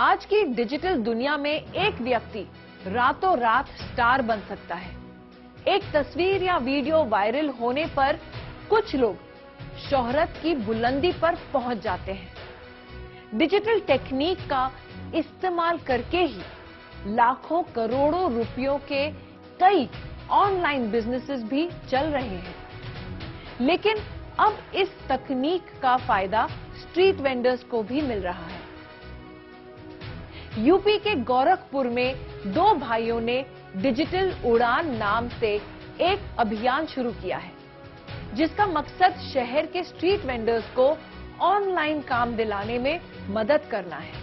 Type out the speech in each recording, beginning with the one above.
आज की डिजिटल दुनिया में एक व्यक्ति रातों रात स्टार बन सकता है। एक तस्वीर या वीडियो वायरल होने पर कुछ लोग शोहरत की बुलंदी पर पहुंच जाते हैं। डिजिटल टेक्निक का इस्तेमाल करके ही लाखों करोड़ों रुपयों के कई ऑनलाइन बिजनेसेस भी चल रहे हैं। लेकिन अब इस तकनीक का फायदा स्ट्रीट वेंडर्स को भी मिल रहा है। यूपी के गोरखपुर में दो भाइयों ने डिजिटल उड़ान नाम से एक अभियान शुरू किया है, जिसका मकसद शहर के स्ट्रीट वेंडर्स को ऑनलाइन काम दिलाने में मदद करना है।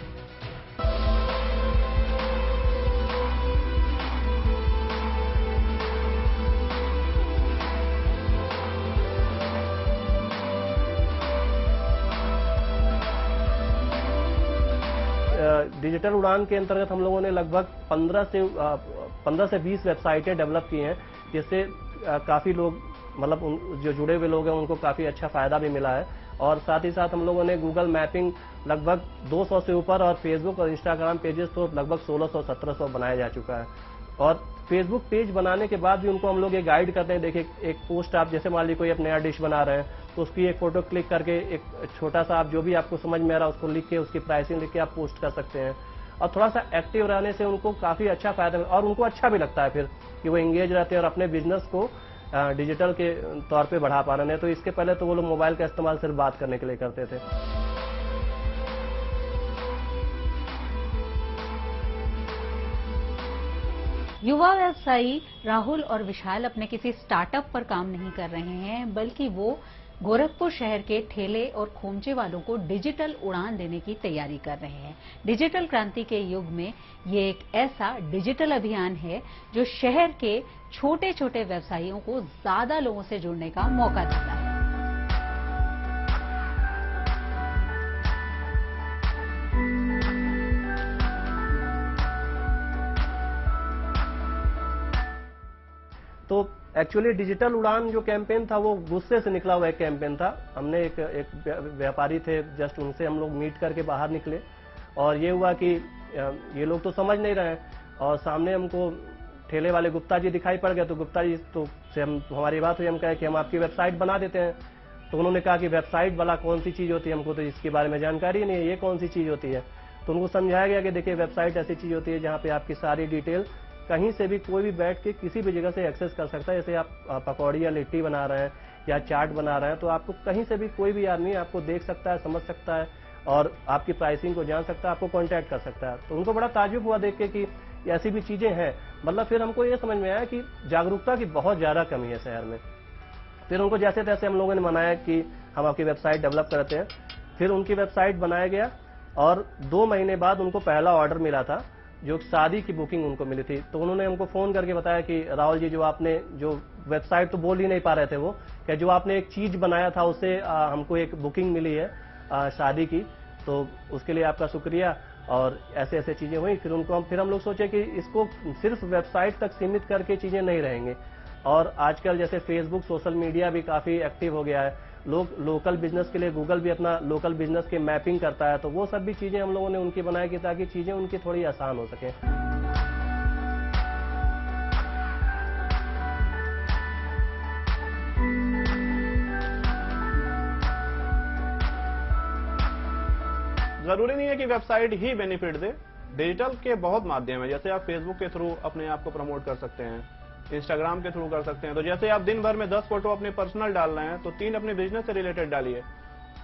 डिजिटल उड़ान के अंतर्गत हम लोगों ने लगभग 15 से 20 वेबसाइटें डेवलप की हैं, जिससे काफ़ी लोग मतलब जो जुड़े हुए लोग हैं उनको काफ़ी अच्छा फायदा भी मिला है। और साथ ही साथ हम लोगों ने गूगल मैपिंग लगभग 200 से ऊपर और फेसबुक और इंस्टाग्राम पेजेस तो लगभग 1600-1700 बनाया जा चुका है। और फेसबुक पेज बनाने के बाद भी उनको हम लोग ये गाइड करते हैं। देखिए, एक पोस्ट आप जैसे मान लीजिए कोई आप नया डिश बना रहे हैं तो उसकी एक फोटो क्लिक करके एक छोटा सा आप जो भी आपको समझ में आ रहा है उसको लिख के उसकी प्राइसिंग लिख के आप पोस्ट कर सकते हैं। और थोड़ा सा एक्टिव रहने से उनको काफ़ी अच्छा फायदा और उनको अच्छा भी लगता है फिर कि वो एंगेज रहते हैं और अपने बिजनेस को डिजिटल के तौर पे बढ़ा पा रहे हैं। तो इसके पहले तो वो लोग मोबाइल का इस्तेमाल सिर्फ बात करने के लिए करते थे। युवा व्यवसायी राहुल और विशाल अपने किसी स्टार्टअप पर काम नहीं कर रहे हैं, बल्कि वो गोरखपुर शहर के ठेले और खोमचे वालों को डिजिटल उड़ान देने की तैयारी कर रहे हैं। डिजिटल क्रांति के युग में ये एक ऐसा डिजिटल अभियान है जो शहर के छोटे छोटे व्यवसायियों को ज्यादा लोगों से जुड़ने का मौका देता है। तो एक्चुअली डिजिटल उड़ान जो कैंपेन था वो गुस्से से निकला हुआ एक कैंपेन था। हमने एक व्यापारी थे, जस्ट उनसे हम लोग मीट करके बाहर निकले और ये हुआ कि ये लोग तो समझ नहीं रहे हैं और सामने हमको ठेले वाले गुप्ता जी दिखाई पड़ गए। तो गुप्ता जी तो से हमारी बात हुई, हम कहे कि हम आपकी वेबसाइट बना देते हैं। तो उन्होंने कहा कि वेबसाइट वाला कौन सी चीज़ होती है, हमको तो इसके बारे में जानकारी नहीं है, ये कौन सी चीज़ होती है। तो उनको समझाया गया कि देखिए, वेबसाइट ऐसी चीज़ होती है जहाँ पे आपकी सारी डिटेल कहीं से भी कोई भी बैठ के किसी भी जगह से एक्सेस कर सकता है। जैसे आप पकौड़ी या लिट्टी बना रहे हैं या चाट बना रहे हैं तो आपको कहीं से भी कोई भी आदमी आपको देख सकता है, समझ सकता है और आपकी प्राइसिंग को जान सकता है, आपको कांटेक्ट कर सकता है। तो उनको बड़ा ताज्जुब हुआ देख के कि ऐसी भी चीज़ें हैं। मतलब फिर हमको ये समझ में आया कि जागरूकता की बहुत ज़्यादा कमी है शहर में। फिर उनको जैसे तैसे हम लोगों ने मनाया कि हम आपकी वेबसाइट डेवलप करते हैं। फिर उनकी वेबसाइट बनाया गया और 2 महीने बाद उनको पहला ऑर्डर मिला था, जो शादी की बुकिंग उनको मिली थी। तो उन्होंने हमको फ़ोन करके बताया कि राहुल जी, जो आपने जो वेबसाइट तो बोल ही नहीं पा रहे थे वो, कि जो आपने एक चीज़ बनाया था उससे हमको एक बुकिंग मिली है शादी की, तो उसके लिए आपका शुक्रिया। और ऐसे ऐसे चीज़ें हुई। फिर हम लोग सोचे कि इसको सिर्फ वेबसाइट तक सीमित करके चीज़ें नहीं रहेंगे। और आजकल जैसे फेसबुक, सोशल मीडिया भी काफ़ी एक्टिव हो गया है। लोग लोकल बिजनेस के लिए गूगल भी अपना लोकल बिजनेस की मैपिंग करता है। तो वो सब भी चीज़ें हम लोगों ने उनकी बनाई कि ताकि चीज़ें उनकी थोड़ी आसान हो सके। जरूरी नहीं है कि वेबसाइट ही बेनिफिट दे। डिजिटल के बहुत माध्यम है। जैसे आप फेसबुक के थ्रू अपने आप को प्रमोट कर सकते हैं, इंस्टाग्राम के थ्रू कर सकते हैं। तो जैसे आप दिन भर में 10 फोटो अपने पर्सनल डाल रहे हैं तो 3 अपने बिजनेस से रिलेटेड डालिए।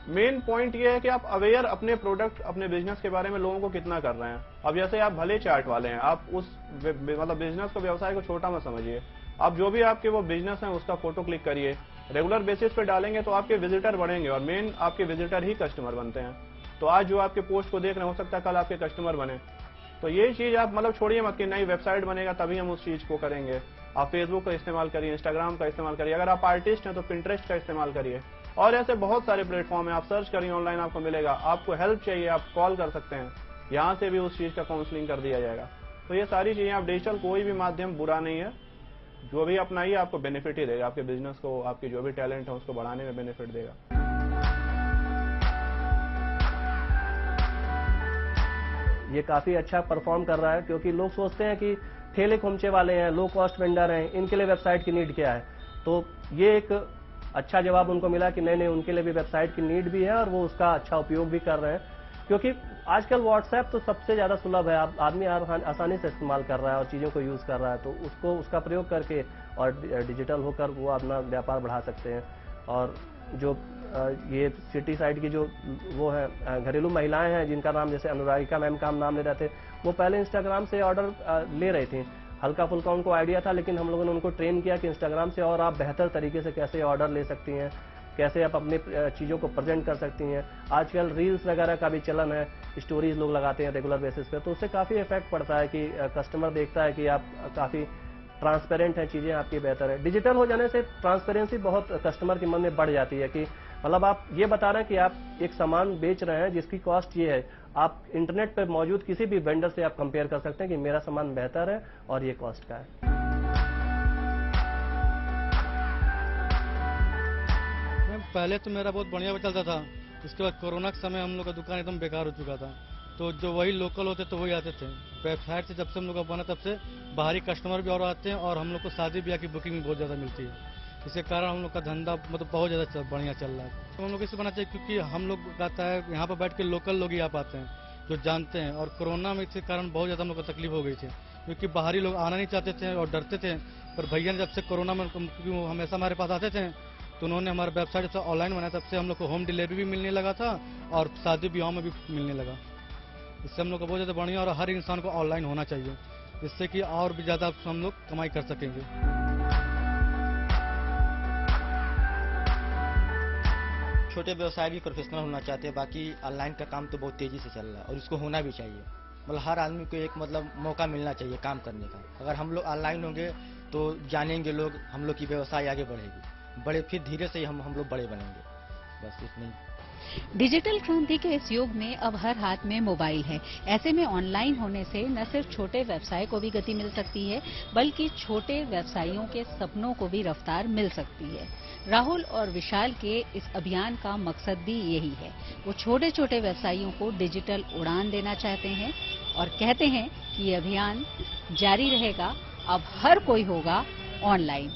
मेन पॉइंट ये है कि आप अवेयर अपने प्रोडक्ट, अपने बिजनेस के बारे में लोगों को कितना कर रहे हैं। अब जैसे आप भले चार्ट वाले हैं, आप उस मतलब बिजनेस को, व्यवसाय को छोटा मत समझिए। आप जो भी आपके वो बिजनेस है उसका फोटो क्लिक करिए, रेगुलर बेसिस पे डालेंगे तो आपके विजिटर बढ़ेंगे और मेन आपके विजिटर ही कस्टमर बनते हैं। तो आज जो आपके पोस्ट को देख रहे हैं हो सकता है कल आपके कस्टमर बने। तो ये चीज आप मतलब छोड़िए मत कि नई वेबसाइट बनेगा तभी हम उस चीज को करेंगे। आप फेसबुक का इस्तेमाल करिए, इंस्टाग्राम का इस्तेमाल करिए। अगर आप आर्टिस्ट हैं तो पिंटरेस्ट का इस्तेमाल करिए। और ऐसे बहुत सारे प्लेटफॉर्म है, आप सर्च करिए ऑनलाइन, आपको मिलेगा। आपको हेल्प चाहिए, आप कॉल कर सकते हैं, यहाँ से भी उस चीज का काउंसलिंग कर दिया जाएगा। तो ये सारी चीजें, आप डिजिटल कोई भी माध्यम बुरा नहीं है, जो भी अपनाइए आपको बेनिफिट ही देगा। आपके बिजनेस को, आपकी जो भी टैलेंट है उसको बढ़ाने में बेनिफिट देगा। ये काफी अच्छा परफॉर्म कर रहा है, क्योंकि लोग सोचते हैं कि ठेले खोमचे वाले हैं, लो कॉस्ट वेंडर हैं, इनके लिए वेबसाइट की नीड क्या है। तो ये एक अच्छा जवाब उनको मिला कि नहीं नहीं, उनके लिए भी वेबसाइट की नीड भी है और वो उसका अच्छा उपयोग भी कर रहे हैं, क्योंकि आजकल व्हाट्सएप तो सबसे ज्यादा सुलभ है, आदमी आसानी से इस्तेमाल कर रहा है और चीजों को यूज कर रहा है, तो उसको उसका प्रयोग करके और डिजिटल होकर वो अपना व्यापार बढ़ा सकते हैं। और जो ये सिटी साइड की जो वो है घरेलू महिलाएं हैं, जिनका नाम जैसे अनुरागिका मैम का हम नाम ले रहे थे, वो पहले इंस्टाग्राम से ऑर्डर ले रही थी, हल्का फुल्का उनको आइडिया था, लेकिन हम लोगों ने उनको ट्रेन किया कि इंस्टाग्राम से और आप बेहतर तरीके से कैसे ऑर्डर ले सकती हैं, कैसे आप अपनी चीज़ों को प्रेजेंट कर सकती हैं। आजकल रील्स वगैरह का भी चलन है, स्टोरीज लोग लगाते हैं रेगुलर बेसिस पे, तो उससे काफ़ी इफेक्ट पड़ता है कि कस्टमर देखता है कि आप काफ़ी ट्रांसपेरेंट है, चीज़ें आपकी बेहतर है। डिजिटल हो जाने से ट्रांसपेरेंसी बहुत कस्टमर के मन में बढ़ जाती है कि मतलब आप ये बता रहे हैं कि आप एक सामान बेच रहे हैं जिसकी कॉस्ट ये है, आप इंटरनेट पर मौजूद किसी भी वेंडर से आप कंपेयर कर सकते हैं कि मेरा सामान बेहतर है और ये कॉस्ट का है। पहले तो मेरा बहुत बढ़िया चलता था, इसके बाद कोरोना के समय हम लोग का दुकान एकदम बेकार हो चुका था, तो जो वही लोकल होते तो वही आते थे। वेबसाइट से जब से हम लोग का बना तब से बाहरी कस्टमर भी और आते हैं और हम लोग को शादी ब्याह की बुकिंग भी बहुत ज़्यादा मिलती है। इसके कारण हम लोग का धंधा मतलब बहुत ज़्यादा बढ़िया चल रहा है। तो हम लोग इसे बनाना चाहिए क्योंकि हम लोग कहता है यहाँ पर बैठ के लोकल लोग ही आ पाते हैं जो जानते हैं, और कोरोना में इसके कारण बहुत ज़्यादा हम लोग को तकलीफ हो गई थी क्योंकि बाहरी लोग आना नहीं चाहते थे और डरते थे। पर भैया ने जब से कोरोना में हमेशा हमारे पास आते थे तो उन्होंने हमारा वेबसाइट से ऑनलाइन बनाया, तब से हम लोग को होम डिलीवरी भी मिलने लगा था और शादी ब्याह में भी मिलने लगा। इससे हम लोग को बहुत ज़्यादा बढ़िया, और हर इंसान को ऑनलाइन होना चाहिए, जिससे कि और भी ज़्यादा हम लोग कमाई कर सकेंगे। छोटे व्यवसाय भी प्रोफेशनल होना चाहते हैं, बाकी ऑनलाइन का काम तो बहुत तेजी से चल रहा है और इसको होना भी चाहिए। मतलब हर आदमी को एक मतलब मौका मिलना चाहिए काम करने का। अगर हम लोग ऑनलाइन होंगे तो जानेंगे लोग, हम लोग की व्यवसाय आगे बढ़ेगी, बड़े फिर धीरे से हम लोग बड़े बनेंगे। बस इतना ही। डिजिटल क्रांति के इस युग में अब हर हाथ में मोबाइल है। ऐसे में ऑनलाइन होने से न सिर्फ छोटे व्यवसाय को भी गति मिल सकती है, बल्कि छोटे व्यवसायियों के सपनों को भी रफ्तार मिल सकती है। राहुल और विशाल के इस अभियान का मकसद भी यही है। वो छोटे छोटे व्यवसायियों को डिजिटल उड़ान देना चाहते हैं और कहते हैं कि ये अभियान जारी रहेगा। अब हर कोई होगा ऑनलाइन।